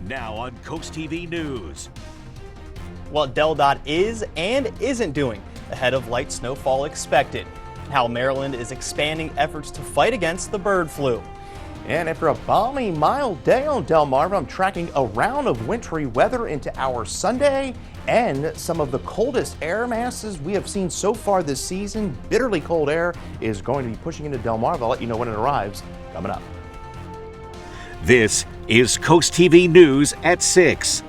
Now on CoastTV News. What DelDot is and isn't doing ahead of light snowfall expected. How Maryland is expanding efforts to fight against the bird flu. And after a balmy, mild day on Delmarva, I'm tracking a round of wintry weather into our Sunday and some of the coldest air masses we have seen so far this season. Bitterly cold air is going to be pushing into Delmarva. I'll let you know when it arrives coming up. This is CoastTV News at 6.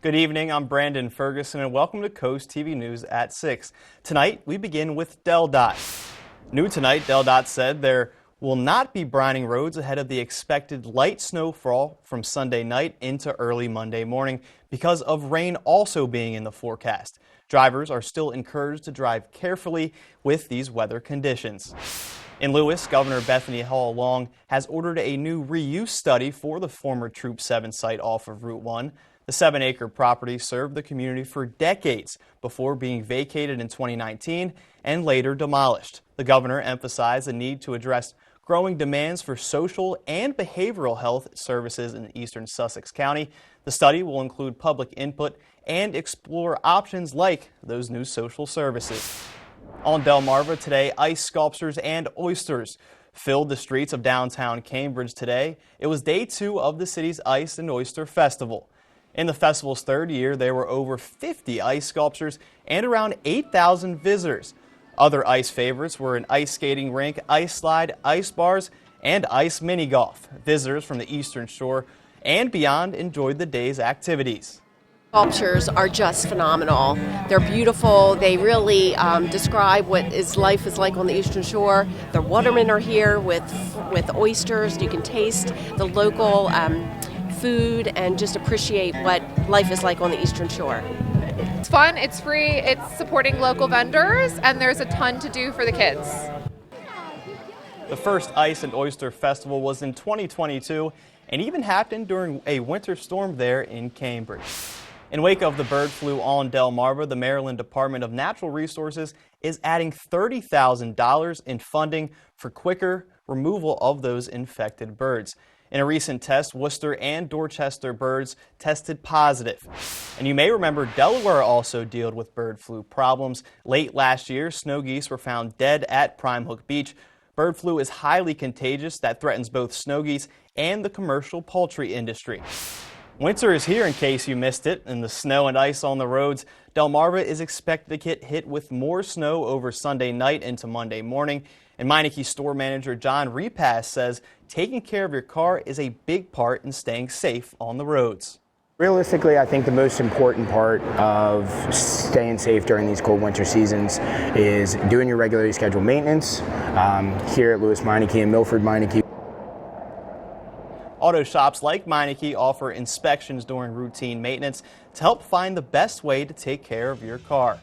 Good evening, I'm Brandon Ferguson and welcome to CoastTV News at 6. Tonight we begin with DelDot. New tonight, DelDot said there will not be brining roads ahead of the expected light snowfall from Sunday night into early Monday morning because of rain also being in the forecast. Drivers are still encouraged to drive carefully with these weather conditions. In Lewis, Governor Bethany Hall-Long has ordered a new reuse study for the former Troop 7 site off of Route 1. The 7-acre property served the community for decades before being vacated in 2019 and later demolished. The governor emphasized the need to address growing demands for social and behavioral health services in eastern Sussex County. The study will include public input and explore options like those new social services. On Delmarva today, ice sculptures and oysters filled the streets of downtown Cambridge today. It was day 2 of the city's Ice and Oyster Festival. In the festival's third year, there were over 50 ice sculptures and around 8,000 visitors. Other ice favorites were an ice skating rink, ice slide, ice bars, and ice mini golf. Visitors from the Eastern Shore and beyond enjoyed the day's activities. Sculptures are just phenomenal. They're beautiful. They really describe what life is like on the Eastern Shore. The watermen are here with oysters. You can taste the local food and just appreciate what life is like on the Eastern Shore. It's fun, it's free, it's supporting local vendors, and there's a ton to do for the kids. The first Ice and Oyster Festival was in 2022 and even happened during a winter storm there in Cambridge. In wake of the bird flu on Delmarva, the Maryland Department of Natural Resources is adding $30,000 in funding for quicker removal of those infected birds. In a recent test, Worcester and Dorchester birds tested positive. And you may remember Delaware also dealt with bird flu problems. Late last year, snow geese were found dead at Prime Hook Beach. Bird flu is highly contagious that threatens both snow geese and the commercial poultry industry. Winter is here in case you missed it, and the snow and ice on the roads. Delmarva is expected to get hit with more snow over Sunday night into Monday morning. And Meineke store manager John Repass says taking care of your car is a big part in staying safe on the roads. Realistically, I think the most important part of staying safe during these cold winter seasons is doing your regularly scheduled maintenance here at Lewis Meineke and Milford Meineke. Auto shops like Meineke offer inspections during routine maintenance to help find the best way to take care of your car.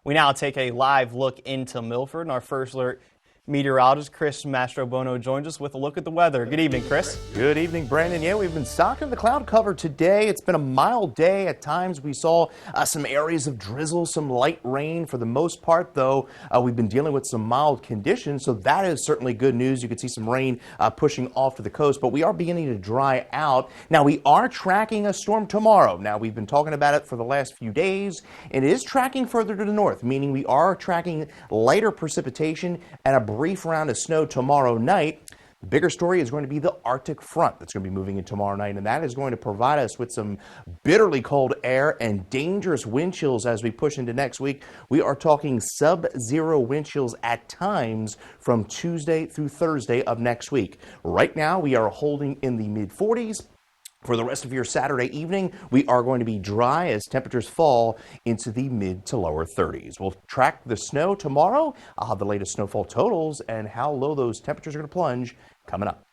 We now take a live look into Milford, and our first alert meteorologist Chris Mastrobono joins us with a look at the weather. Good evening, Chris. Good evening, Brandon. Yeah, we've been stocking the cloud cover today. It's been a mild day. At times we saw some areas of drizzle, some light rain. For the most part, though, we've been dealing with some mild conditions, so that is certainly good news. You can see some rain pushing off to the coast, but we are beginning to dry out. Now, we are tracking a storm tomorrow. Now, we've been talking about it for the last few days. It is tracking further to the north, meaning we are tracking lighter precipitation and a brief round of snow tomorrow night. The bigger story is going to be the Arctic front that's going to be moving in tomorrow night, and that is going to provide us with some bitterly cold air and dangerous wind chills as we push into next week. We are talking sub-zero wind chills at times from Tuesday through Thursday of next week. Right now, we are holding in the mid-40s. For the rest of your Saturday evening, we are going to be dry as temperatures fall into the mid to lower 30s. We'll track the snow tomorrow. I'll have the latest snowfall totals and how low those temperatures are going to plunge coming up.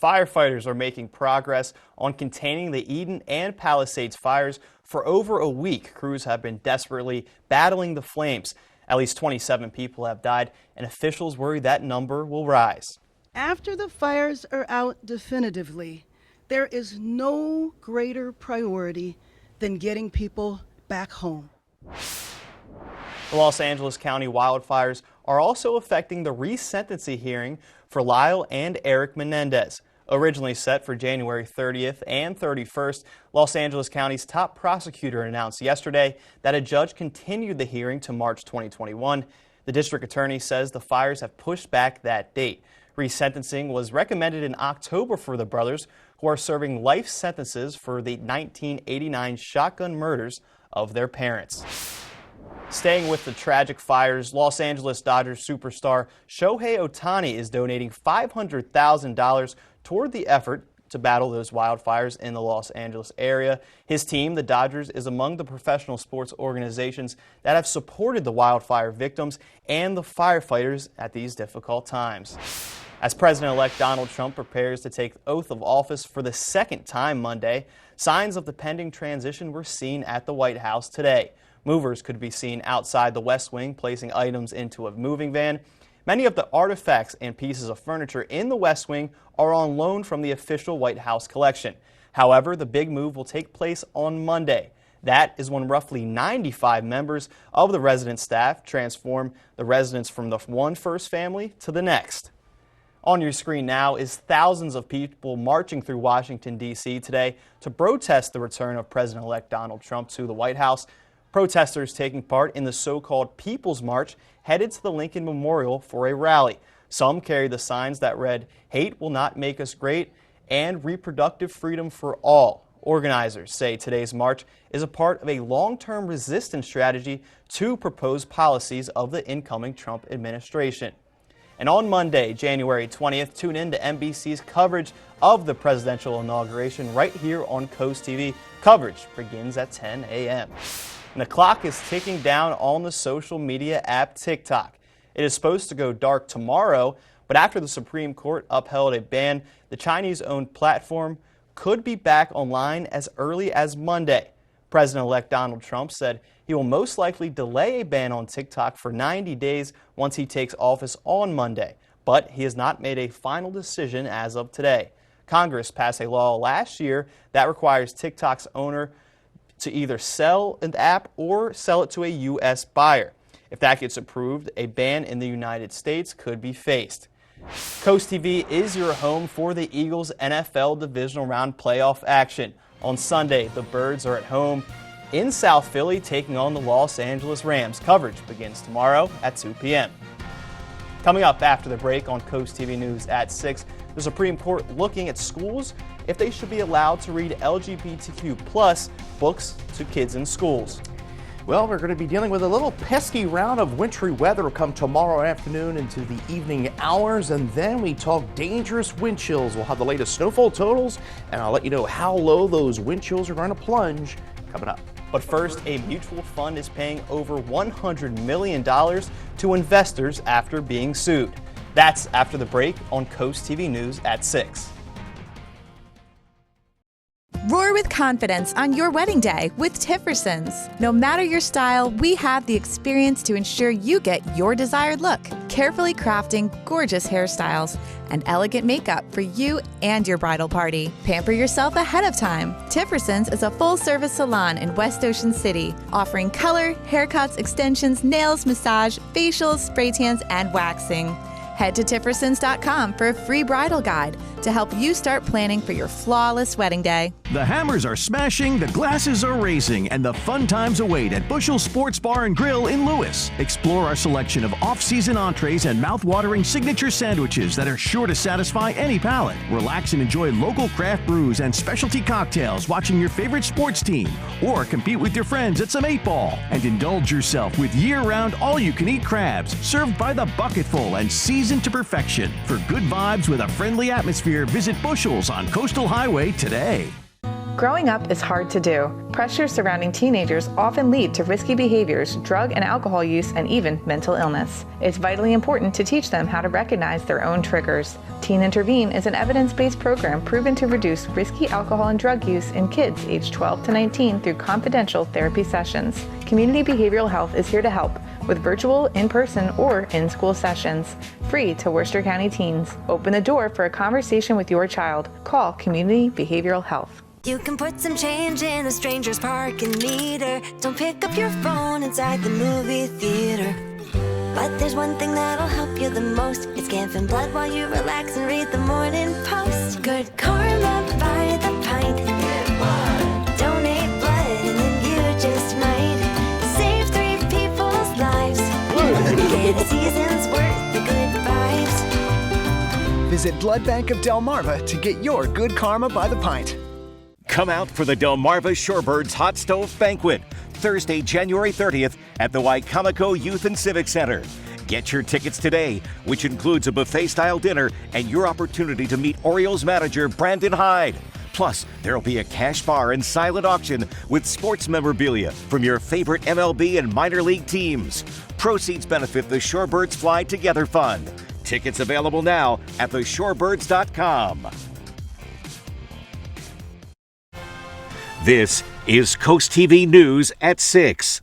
Firefighters are making progress on containing the Eden and Palisades fires. For over a week, crews have been desperately battling the flames. At least 27 people have died, and officials worry that number will rise. After the fires are out definitively, there is no greater priority than getting people back home. The Los Angeles County wildfires are also affecting the resentencing hearing for Lyle and Eric Menendez. Originally set for January 30th and 31st, Los Angeles County's top prosecutor announced yesterday that a judge continued the hearing to March 2021. The district attorney says the fires have pushed back that date. Resentencing was recommended in October for the brothers, who are serving life sentences for the 1989 shotgun murders of their parents. Staying with the tragic fires, Los Angeles Dodgers superstar Shohei Ohtani is donating $500,000 toward the effort to battle those wildfires in the Los Angeles area. His team, the Dodgers, is among the professional sports organizations that have supported the wildfire victims and the firefighters at these difficult times. As President-elect Donald Trump prepares to take the oath of office for the second time Monday, signs of the pending transition were seen at the White House today. Movers could be seen outside the West Wing placing items into a moving van. Many of the artifacts and pieces of furniture in the West Wing are on loan from the official White House collection. However, the big move will take place on Monday. That is when roughly 95 members of the resident staff transform the residence from the one first family to the next. On your screen now is thousands of people marching through Washington, D.C. today to protest the return of President-elect Donald Trump to the White House. Protesters taking part in the so-called People's March headed to the Lincoln Memorial for a rally. Some carried the signs that read, "Hate will not make us great," and "Reproductive freedom for all." Organizers say today's march is a part of a long-term resistance strategy to proposed policies of the incoming Trump administration. And on Monday, January 20th, tune in to NBC's coverage of the presidential inauguration right here on Coast TV. Coverage begins at 10 a.m. And the clock is ticking down on the social media app TikTok. It is supposed to go dark tomorrow, but after the Supreme Court upheld a ban, the Chinese-owned platform could be back online as early as Monday. President-elect Donald Trump said he will most likely delay a ban on TikTok for 90 days once he takes office on Monday, but he has not made a final decision as of today. Congress passed a law last year that requires TikTok's owner to either sell an app or sell it to a U.S. buyer. If that gets approved, a ban in the United States could be faced. Coast TV is your home for the Eagles NFL Divisional Round playoff action. On Sunday, the Birds are at home in South Philly taking on the Los Angeles Rams. Coverage begins tomorrow at 2 p.m. Coming up after the break on Coast TV News at 6, the Supreme Court looking at schools if they should be allowed to read LGBTQ+ books to kids in schools. Well, we're going to be dealing with a little pesky round of wintry weather come tomorrow afternoon into the evening hours, and then we talk dangerous wind chills. We'll have the latest snowfall totals, and I'll let you know how low those wind chills are going to plunge coming up. But first, a mutual fund is paying over $100 million to investors after being sued. That's after the break on Coast TV News at 6. Roar with confidence on your wedding day with Tiffersons. No matter your style, we have the experience to ensure you get your desired look. Carefully crafting gorgeous hairstyles and elegant makeup for you and your bridal party. Pamper yourself ahead of time. Tiffersons is a full-service salon in West Ocean City, offering color, haircuts, extensions, nails, massage, facials, spray tans, and waxing. Head to Tiffersons.com for a free bridal guide to help you start planning for your flawless wedding day. The hammers are smashing, the glasses are raising, and the fun times await at Bushel Sports Bar and Grill in Lewis. Explore our selection of off-season entrees and mouth-watering signature sandwiches that are sure to satisfy any palate. Relax and enjoy local craft brews and specialty cocktails watching your favorite sports team, or compete with your friends at some 8-ball. And indulge yourself with year-round all-you-can-eat crabs served by the bucketful and seasoned to perfection. For good vibes with a friendly atmosphere, visit Bushel's on Coastal Highway today. Growing up is hard to do. Pressures surrounding teenagers often lead to risky behaviors, drug and alcohol use, and even mental illness. It's vitally important to teach them how to recognize their own triggers. Teen Intervene is an evidence-based program proven to reduce risky alcohol and drug use in kids aged 12 to 19 through confidential therapy sessions. Community Behavioral Health is here to help with virtual, in-person, or in-school sessions. Free to Worcester County teens. Open the door for a conversation with your child. Call Community Behavioral Health. You can put some change in a stranger's parking meter. Don't pick up your phone inside the movie theater. But there's one thing that'll help you the most. It's giving blood while you relax and read the Morning Post. Good karma by the pint. Donate blood and then you just might save 3 people's lives. Get a season's worth of good vibes. Visit Blood Bank of Delmarva to get your good karma by the pint. Come out for the Delmarva Shorebirds Hot Stove Banquet, Thursday, January 30th at the Waikamaco Youth and Civic Center. Get your tickets today, which includes a buffet-style dinner and your opportunity to meet Orioles manager Brandon Hyde. Plus, there'll be a cash bar and silent auction with sports memorabilia from your favorite MLB and minor league teams. Proceeds benefit the Shorebirds Fly Together Fund. Tickets available now at theshorebirds.com. This is Coast TV News at 6.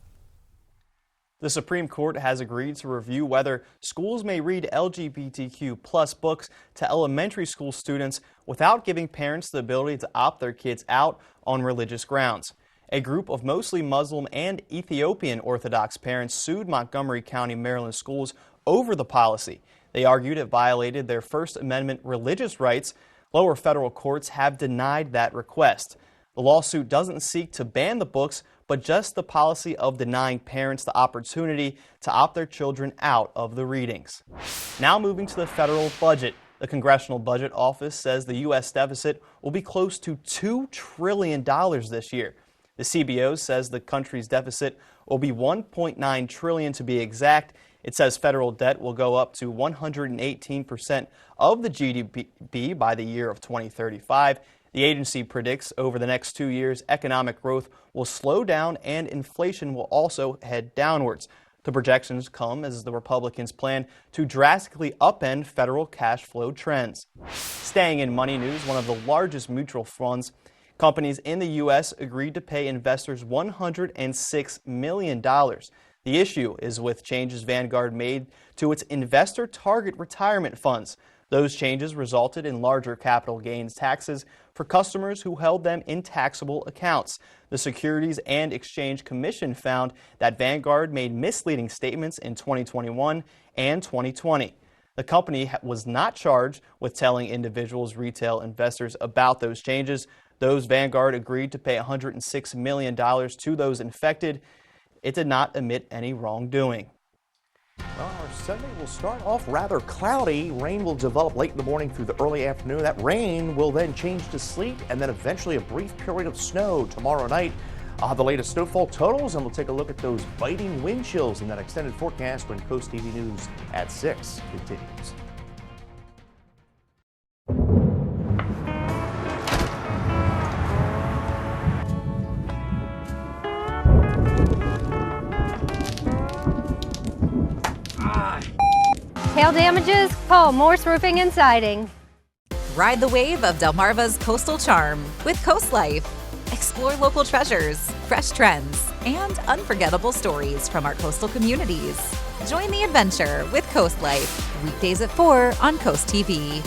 The Supreme Court has agreed to review whether schools may read LGBTQ plus books to elementary school students without giving parents the ability to opt their kids out on religious grounds. A group of mostly Muslim and Ethiopian Orthodox parents sued Montgomery County, Maryland schools over the policy. They argued it violated their First Amendment religious rights. Lower federal courts have denied that request. The lawsuit doesn't seek to ban the books, but just the policy of denying parents the opportunity to opt their children out of the readings. Now moving to the federal budget. The Congressional Budget Office says the U.S. deficit will be close to $2 trillion this year. The CBO says the country's deficit will be $1.9 trillion to be exact. It says federal debt will go up to 118% of the GDP by the year of 2035. The agency predicts over the next 2 years, economic growth will slow down and inflation will also head downwards. The projections come as the Republicans plan to drastically upend federal cash flow trends. Staying in money news, one of the largest mutual funds companies in the U.S. agreed to pay investors $106 million. The issue is with changes Vanguard made to its investor target retirement funds. Those changes resulted in larger capital gains taxes for customers who held them in taxable accounts. The Securities and Exchange Commission found that Vanguard made misleading statements in 2021 and 2020. The company was not charged with telling individuals, retail investors about those changes. Those Vanguard agreed to pay $106 million to those infected. It did not admit any wrongdoing. Well, our Sunday will start off rather cloudy. Rain will develop late in the morning through the early afternoon. That rain will then change to sleet and then eventually a brief period of snow tomorrow night. I'll have the latest snowfall totals and we'll take a look at those biting wind chills in that extended forecast when Coast TV News at 6 continues. Hail damages? Call Morse Roofing and Siding. Ride the wave of Delmarva's coastal charm with Coast Life. Explore local treasures, fresh trends, and unforgettable stories from our coastal communities. Join the adventure with Coast Life, weekdays at 4 on Coast TV.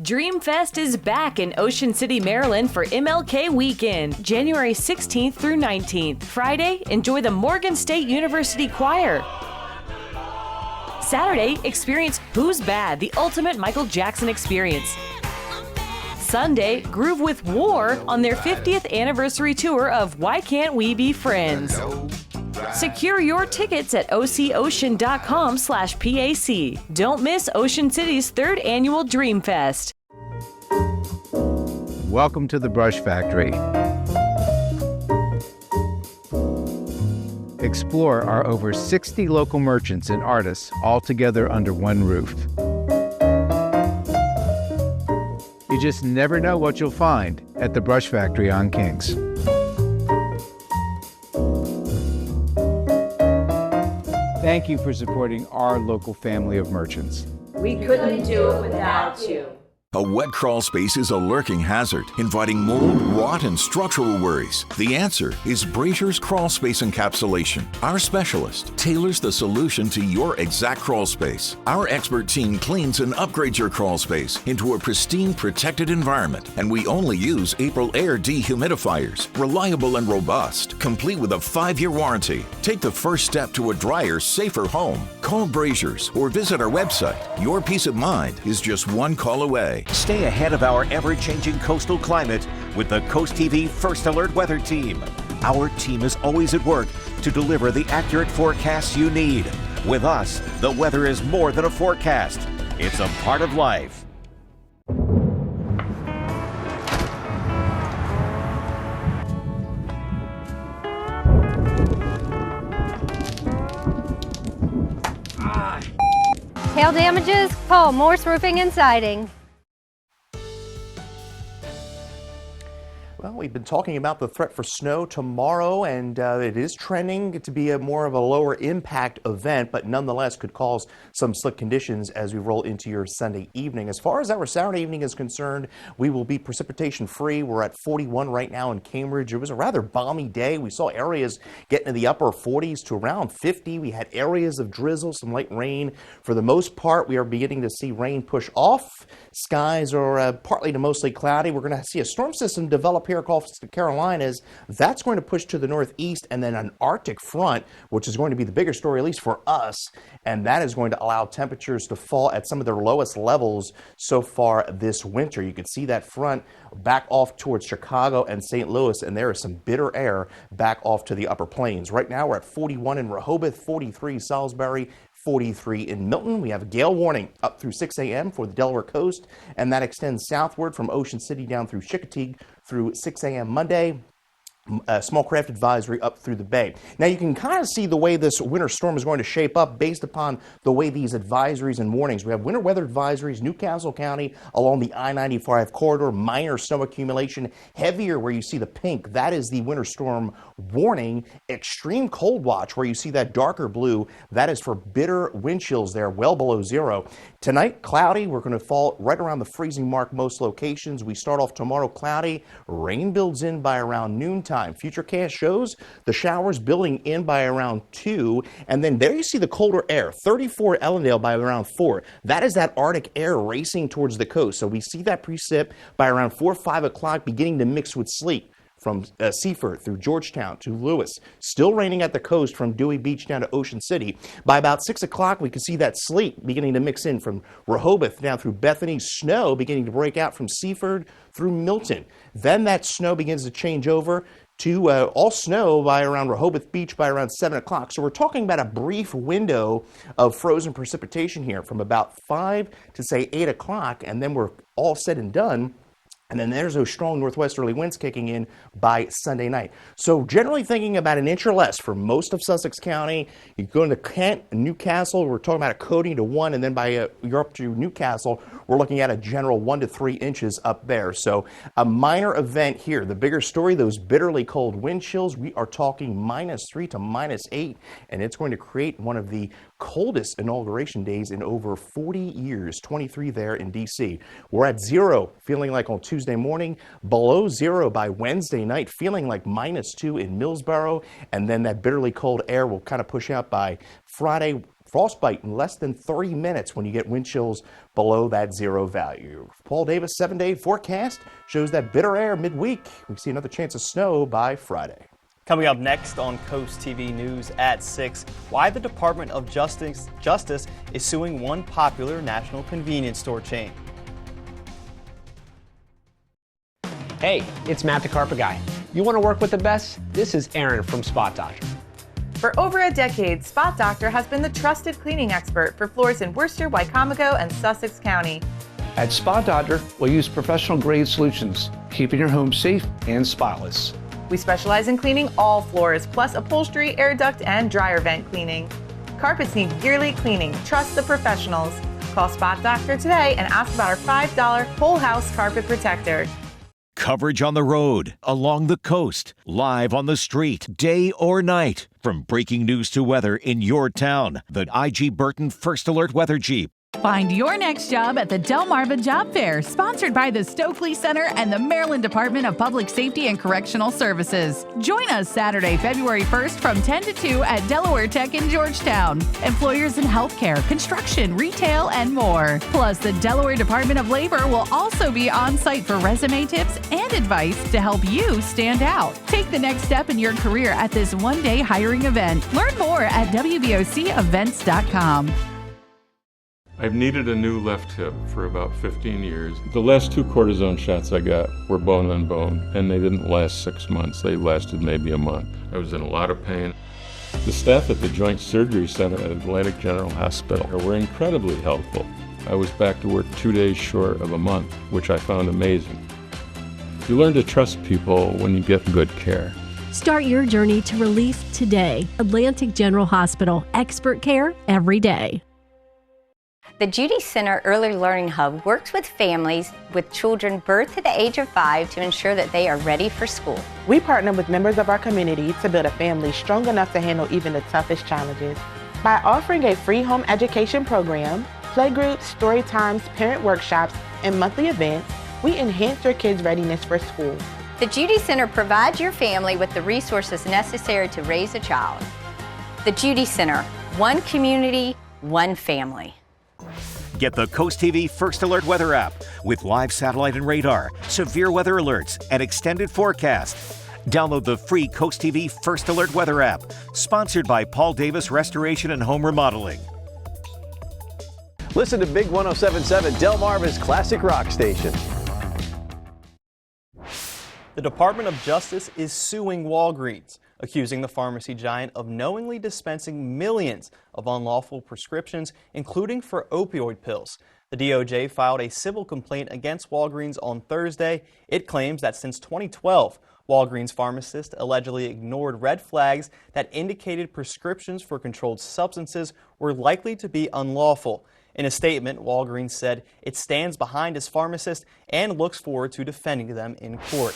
Dreamfest is back in Ocean City, Maryland for MLK Weekend, January 16th through 19th. Friday, enjoy the Morgan State University Choir. Saturday, experience Who's Bad, the ultimate Michael Jackson experience. Sunday, groove with War on their 50th anniversary tour of Why Can't We Be Friends? Secure your tickets at ococean.com/PAC. Don't miss Ocean City's 3rd annual Dreamfest. Welcome to the Brush Factory. Explore our over 60 local merchants and artists all together under one roof. You just never know what you'll find at the Brush Factory on Kings. Thank you for supporting our local family of merchants. We couldn't do it without you. A wet crawl space is a lurking hazard, inviting mold, rot, and structural worries. The answer is Brazier's Crawl Space Encapsulation. Our specialist tailors the solution to your exact crawl space. Our expert team cleans and upgrades your crawl space into a pristine, protected environment, and we only use April Air dehumidifiers, reliable and robust, complete with a 5-year warranty. Take the first step to a drier, safer home. Call Brazier's or visit our website. Your peace of mind is just one call away. Stay ahead of our ever-changing coastal climate with the CoastTV First Alert Weather Team. Our team is always at work to deliver the accurate forecasts you need. With us, the weather is more than a forecast. It's a part of life. Hail damages? Call Morse Roofing and Siding. Well, we've been talking about the threat for snow tomorrow, and it is trending to be more of a lower impact event, but nonetheless could cause some slick conditions as we roll into your Sunday evening. As far as our Saturday evening is concerned, we will be precipitation free. We're at 41 right now in Cambridge. It was a rather balmy day. We saw areas get into the upper 40s to around 50. We had areas of drizzle, some light rain. For the most part, we are beginning to see rain push off. Skies are partly to mostly cloudy. We're going to see a storm system develop here across the Carolinas. That's going to push to the northeast, and then an Arctic front, which is going to be the bigger story, at least for us, and that is going to allow temperatures to fall at some of their lowest levels so far this winter. You can see that front back off towards Chicago and St. Louis, and there is some bitter air back off to the upper plains. Right now we're at 41 in Rehoboth, 43 Salisbury, 43 in Milton. We have a gale warning up through 6 a.m. for the Delaware coast, and that extends southward from Ocean City down through Chincoteague through 6 a.m. Monday. Small craft advisory up through the bay. Now you can kind of see the way this winter storm is going to shape up based upon the way these advisories and warnings. We have winter weather advisories, Newcastle County along the I-95 corridor, minor snow accumulation, heavier where you see the pink, that is the winter storm warning, extreme cold watch where you see that darker blue, that is for bitter wind chills there, well below zero. Tonight, cloudy, we're going to fall right around the freezing mark most locations. We start off tomorrow cloudy, rain builds in by around noontime. Futurecast shows the showers building in by around 2, and then there you see the colder air, 34 Ellendale by around 4. That is that Arctic air racing towards the coast. So we see that precip by around 4 or 5 o'clock beginning to mix with sleet from Seaford through Georgetown to Lewis. Still raining at the coast from Dewey Beach down to Ocean City. By about 6 o'clock, we can see that sleet beginning to mix in from Rehoboth down through Bethany. Snow beginning to break out from Seaford through Milton. Then that snow begins to change over to all snow by around Rehoboth Beach by around 7 o'clock. So we're talking about a brief window of frozen precipitation here from about 5 to say 8 o'clock, and then we're all said and done. And then there's those strong northwesterly winds kicking in by Sunday night. So generally thinking about an inch or less for most of Sussex County. You go into Kent, Newcastle, we're talking about a coating to 1, and then by you're up to Newcastle, we're looking at a general 1 to 3 inches up there. So a minor event here. The bigger story, those bitterly cold wind chills, we are talking -3 to -8, and it's going to create one of the coldest inauguration days in over 40 years, 23 there in D.C. We're at 0, feeling like on Tuesday morning, below 0 by Wednesday night, feeling like -2 in Millsboro, and then that bitterly cold air will kind of push out by Friday. Frostbite in less than 30 minutes when you get wind chills below that 0 value. Paul Davis 7-day forecast shows that bitter air midweek. We see another chance of snow by Friday. Coming up next on Coast TV News at 6, why the Department of Justice is suing one popular national convenience store chain. Hey, it's Matt the Carpet Guy. You want to work with the best? This is Aaron from Spot Doctor. For over a decade, Spot Doctor has been the trusted cleaning expert for floors in Worcester, Wycomico, and Sussex County. At Spot Doctor, we'll use professional-grade solutions, keeping your home safe and spotless. We specialize in cleaning all floors, plus upholstery, air duct, and dryer vent cleaning. Carpets need yearly cleaning. Trust the professionals. Call Spot Doctor today and ask about our $5 whole house carpet protector. Coverage on the road, along the coast, live on the street, day or night. From breaking news to weather in your town, the IG Burton First Alert Weather Jeep. Find your next job at the Delmarva Job Fair, sponsored by the Stokely Center and the Maryland Department of Public Safety and Correctional Services. Join us Saturday, February 1st from 10 to 2 at Delaware Tech in Georgetown. Employers in healthcare, construction, retail, and more. Plus, the Delaware Department of Labor will also be on site for resume tips and advice to help you stand out. Take the next step in your career at this one-day hiring event. Learn more at WBOCevents.com. I've needed a new left hip for about 15 years. The last 2 cortisone shots I got were bone on bone, and they didn't last 6 months. They lasted maybe a month. I was in a lot of pain. The staff at the Joint Surgery Center at Atlantic General Hospital were incredibly helpful. I was back to work 2 days short of a month, which I found amazing. You learn to trust people when you get good care. Start your journey to relief today. Atlantic General Hospital, expert care every day. The Judy Center Early Learning Hub works with families with children birth to the age of 5 to ensure that they are ready for school. We partner with members of our community to build a family strong enough to handle even the toughest challenges. By offering a free home education program, playgroups, story times, parent workshops, and monthly events, we enhance your kids' readiness for school. The Judy Center provides your family with the resources necessary to raise a child. The Judy Center, one community, one family. Get the CoastTV First Alert Weather app with live satellite and radar, severe weather alerts, and extended forecast. Download the free CoastTV First Alert Weather app, sponsored by Paul Davis Restoration and Home Remodeling. Listen to Big 107.7, Delmarva's classic rock station. The Department of Justice is suing Walgreens, accusing the pharmacy giant of knowingly dispensing millions of unlawful prescriptions, including for opioid pills. The DOJ filed a civil complaint against Walgreens on Thursday. It claims that since 2012, Walgreens pharmacists allegedly ignored red flags that indicated prescriptions for controlled substances were likely to be unlawful. In a statement, Walgreens said it stands behind its pharmacists and looks forward to defending them in court.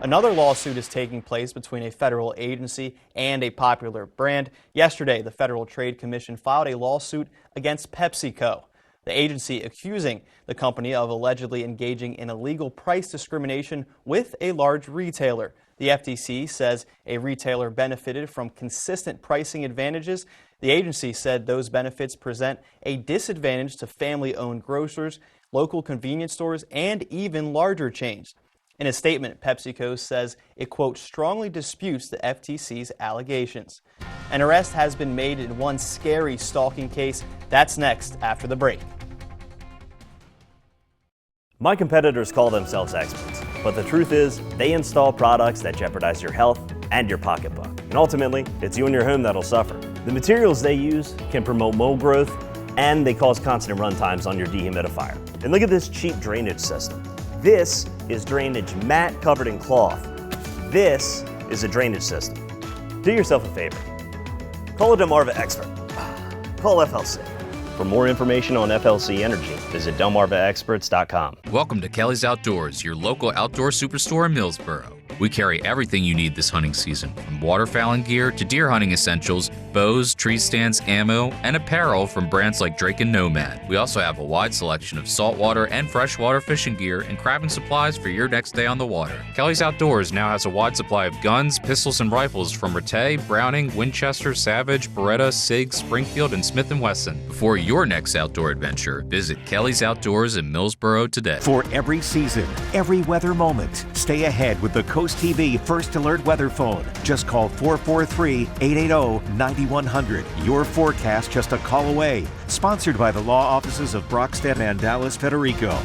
Another lawsuit is taking place between a federal agency and a popular brand. Yesterday, the Federal Trade Commission filed a lawsuit against PepsiCo, the agency accusing the company of allegedly engaging in illegal price discrimination with a large retailer. The FTC says a retailer benefited from consistent pricing advantages. The agency said those benefits present a disadvantage to family-owned grocers, local convenience stores, and even larger chains. In a statement, PepsiCo says it, quote, strongly disputes the FTC's allegations. An arrest has been made in one scary stalking case. That's next after the break. My competitors call themselves experts, but the truth is they install products that jeopardize your health and your pocketbook. And ultimately, it's you and your home that'll suffer. The materials they use can promote mold growth, and they cause constant run times on your dehumidifier. And look at this cheap drainage system. This is drainage mat covered in cloth. This is a drainage system. Do yourself a favor. Call a Delmarva expert. Call FLC. For more information on FLC Energy, visit delmarvaexperts.com. Welcome to Kelly's Outdoors, your local outdoor superstore in Millsboro. We carry everything you need this hunting season, from waterfowling gear to deer hunting essentials, bows, tree stands, ammo, and apparel from brands like Drake and Nomad. We also have a wide selection of saltwater and freshwater fishing gear and crabbing supplies for your next day on the water. Kelly's Outdoors now has a wide supply of guns, pistols, and rifles from Rattay, Browning, Winchester, Savage, Beretta, Sig, Springfield, and Smith & Wesson. Before your next outdoor adventure, visit Kelly's Outdoors in Millsboro today. For every season, every weather moment, stay ahead with the CoastTV First Alert Weather Phone. Just call 443-880-9100. Your forecast just a call away. Sponsored by the law offices of Brockstead and Dallas Federico.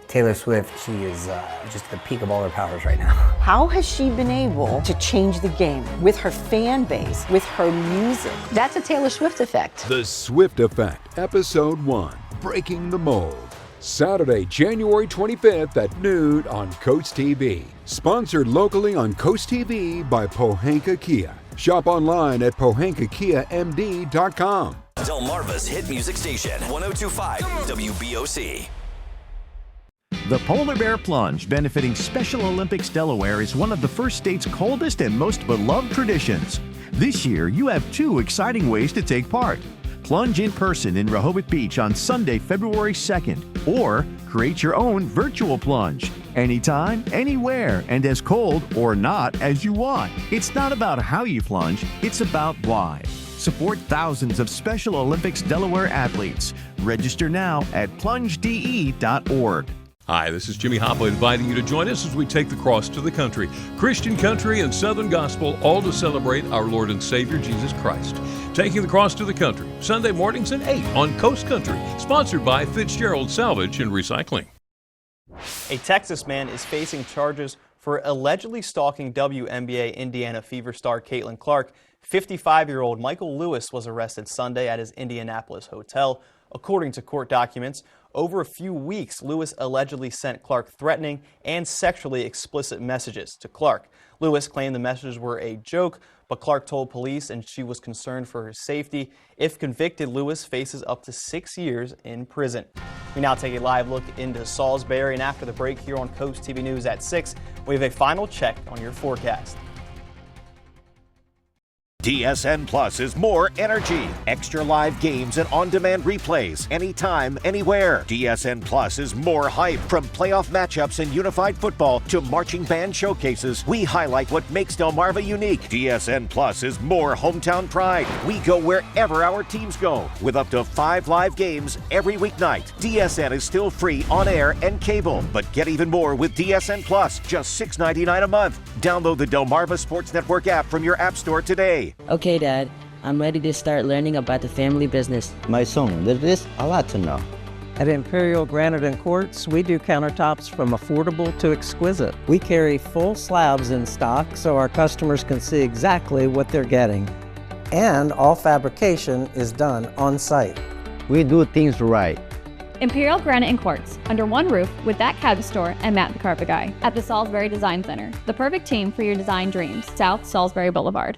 Taylor Swift, she is just at the peak of all her powers right now. How has she been able to change the game with her fan base, with her music? That's a Taylor Swift effect. The Swift Effect, Episode 1, Breaking the Mold. Saturday, January 25th at noon on CoastTV. Sponsored locally on CoastTV by Pohanka Kia. Shop online at pohankakiamd.com. Delmarva's hit music station, 102.5 WBOC. The Polar Bear Plunge, benefiting Special Olympics Delaware, is one of the first state's coldest and most beloved traditions. This year, you have 2 exciting ways to take part. Plunge in person in Rehoboth Beach on Sunday, February 2nd, or create your own virtual plunge. Anytime, anywhere, and as cold or not as you want. It's not about how you plunge, it's about why. Support thousands of Special Olympics Delaware athletes. Register now at plungede.org. Hi, this is Jimmy Hoppa inviting you to join us as we take the cross to the country. Christian country and Southern gospel, all to celebrate our Lord and Savior Jesus Christ. Taking the cross to the country, Sunday mornings at 8 on Coast Country. Sponsored by Fitzgerald Salvage and Recycling. A Texas man is facing charges for allegedly stalking WNBA Indiana Fever star Caitlin Clark. 55-year-old Michael Lewis was arrested Sunday at his Indianapolis hotel. According to court documents, over a few weeks, Lewis allegedly sent Clark threatening and sexually explicit messages to Clark. Lewis claimed the messages were a joke, but Clark told police and she was concerned for her safety. If convicted, Lewis faces up to 6 years in prison. We now take a live look into Salisbury, and after the break here on Coast TV News at 6, we have a final check on your forecast. DSN Plus is more energy, extra live games and on-demand replays, anytime, anywhere. DSN Plus is more hype. From playoff matchups in unified football to marching band showcases, we highlight what makes Delmarva unique. DSN Plus is more hometown pride. We go wherever our teams go, with up to 5 live games every weeknight. DSN is still free on air and cable, but get even more with DSN Plus, just $6.99 a month. Download the Delmarva Sports Network app from your app store today. Okay, Dad, I'm ready to start learning about the family business. My son, there is a lot to know. At Imperial Granite and Quartz, we do countertops from affordable to exquisite. We carry full slabs in stock so our customers can see exactly what they're getting. And all fabrication is done on site. We do things right. Imperial Granite and Quartz, under one roof with that couch store and Matt the Carpet Guy at the Salisbury Design Center. The perfect team for your design dreams. South Salisbury Boulevard.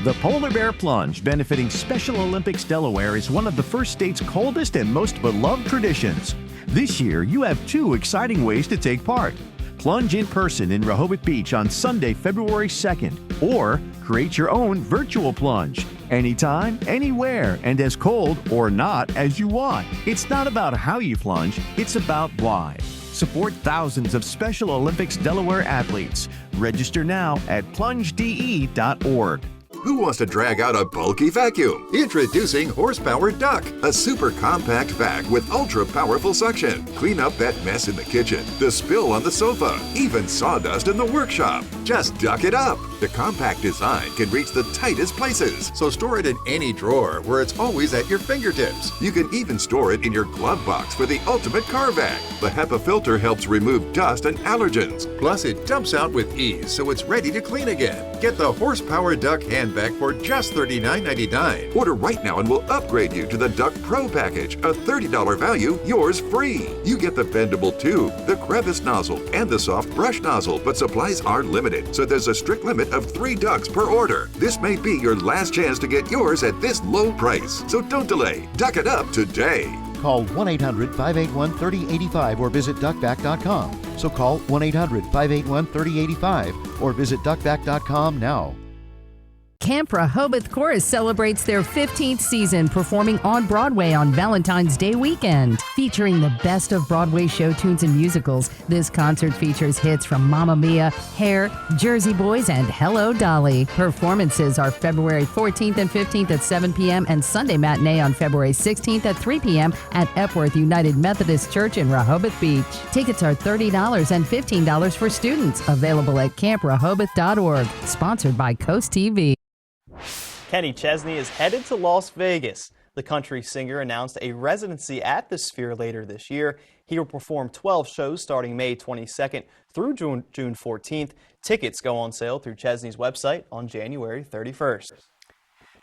The Polar Bear Plunge, benefiting Special Olympics Delaware, is one of the first state's coldest and most beloved traditions. This year, you have 2 exciting ways to take part. Plunge in person in Rehoboth Beach on Sunday, February 2nd, or create your own virtual plunge. Anytime, anywhere, and as cold or not as you want. It's not about how you plunge, it's about why. Support thousands of Special Olympics Delaware athletes. Register now at plungede.org. Who wants to drag out a bulky vacuum? Introducing Horsepower Duck, a super compact vac with ultra powerful suction. Clean up that mess in the kitchen, the spill on the sofa, even sawdust in the workshop. Just duck it up. The compact design can reach the tightest places, so store it in any drawer where it's always at your fingertips. You can even store it in your glove box for the ultimate car vac. The HEPA filter helps remove dust and allergens. Plus, it dumps out with ease, so it's ready to clean again. Get the Horsepower Duck hand vac for just $39.99. Order right now and we'll upgrade you to the Duck Pro package, a $30 value, yours free. You get the bendable tube, the crevice nozzle, and the soft brush nozzle, but supplies are limited, so there's a strict limit of 3 ducks per order. This may be your last chance to get yours at this low price, so don't delay. Duck it up today. Call 1-800-581-3085 or visit duckback.com. So call 1-800-581-3085 or visit duckback.com now. Camp Rehoboth Chorus celebrates their 15th season, performing on Broadway on Valentine's Day weekend. Featuring the best of Broadway show tunes and musicals, this concert features hits from Mamma Mia, Hair, Jersey Boys, and Hello Dolly. Performances are February 14th and 15th at 7 p.m. and Sunday matinee on February 16th at 3 p.m. at Epworth United Methodist Church in Rehoboth Beach. Tickets are $30 and $15 for students. Available at camprehoboth.org. Sponsored by Coast TV. Kenny Chesney is headed to Las Vegas. The country singer announced a residency at the Sphere later this year. He will perform 12 shows starting May 22nd through June 14th. Tickets go on sale through Chesney's website on January 31st.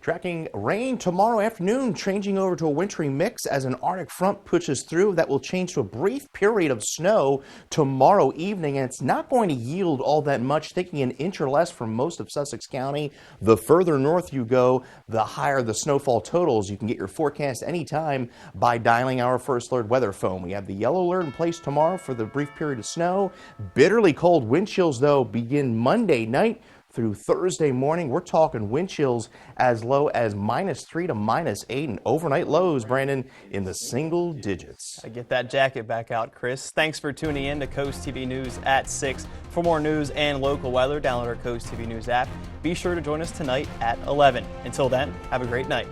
Tracking rain tomorrow afternoon, changing over to a wintry mix as an Arctic front pushes through. That will change to a brief period of snow tomorrow evening, and it's not going to yield all that much, taking an inch or less from most of Sussex County. The further north you go, the higher the snowfall totals. You can get your forecast anytime by dialing our First Alert weather phone. We have the yellow alert in place tomorrow for the brief period of snow. Bitterly cold wind chills, though, begin Monday night through Thursday morning. We're talking wind chills as low as -3 to -8 and overnight lows, Brandon, in the single digits. I get that jacket back out, Chris. Thanks for tuning in to Coast TV News at 6. For more news and local weather, download our Coast TV News app. Be sure to join us tonight at 11. Until then, have a great night.